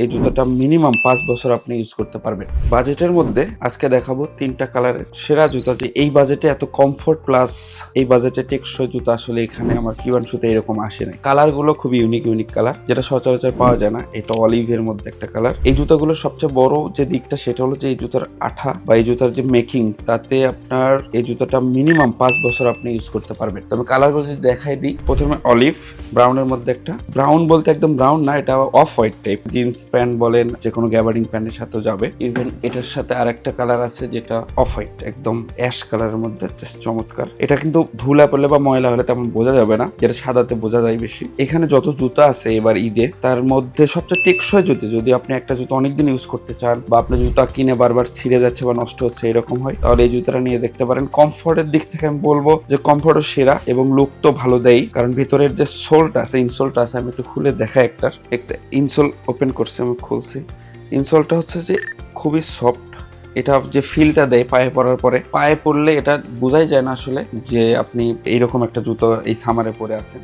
এই জুতাটা মিনিমাম 5 বছর আপনি ইউজ করতে পারবেন। বাজেটের মধ্যে আজকে দেখাবো 3টা কালারের সেরা জুতা, যে এই বাজেটে এত কমফোর্ট প্লাস এই বাজেটে টেকসই জুতা আসলে এখানে আমার কিউয়ানশুতে এরকম আসে নাই। কালারগুলো খুবই ইউনিক কালার, যেটা সচরাচর পাওয়া যায় না। এটা অলিভের মধ্যে একটা কালার। এই জুতাগুলোর সবচেয়ে বড় যে দিকটা সেটা হলো যে এই জুতার আঠা বা এই জুতার যে মেকিং, তাতে আপনার এই জুতাটা মিনিমাম 5 বছর আপনি ইউজ করতে পারবেন। তবে কালারগুলো যদি দেখাই দিই, প্রথমে অলিভ ব্রাউনের মধ্যে একটা, ব্রাউন বলতে একদম ব্রাউন না, এটা off white type, jeans pant বলেন যে কোনো গ্যাবার্ডিং প্যান্টের সাথেও যাবে। ইভেন এটার সাথে আর একটা কালার আছে যেটা অফ হোয়াইট, একদম অ্যাশ কালারের মধ্যে, চমৎকার। এটা কিন্তু ধুলা পড়লে বা ময়লা হলে তেমন বোঝা যাবে না, যেটা সাদাতে বোঝা যায় বেশি। এখানে যত জুতা আছে এবার ঈদে, তার মধ্যে সবচেয়ে টেকসই জুতা, যদি আপনি একটা জুতা অনেকদিন ইউজ করতে চান বা আপনার জুতা কিনে বারবার ছিঁড়ে যাচ্ছে বা নষ্ট হচ্ছে এরকম হয়, তাহলে এই জুতাটা নিয়ে দেখতে পারেন। কমফোর্টের দিক থেকে আমি বলবো যে কমফোর্টও সেরা এবং লুক তো ভালো দেয়, কারণ ভিতরের যে সোলটা আছে, ইনসোলটা আছে, আমি একটু খুলে দেখাই। একটা ইনসোল ওপেন করছি, আমি খুলছি। ইনসোলটা হচ্ছে যে খুবই সফট। এটা যে ফিলটা দেয় পায়ে পরার পরে, পায়ে পরলে এটা বোঝাই যায় না আসলে যে আপনি এইরকম একটা জুতো এই সামারে পরে আছেন।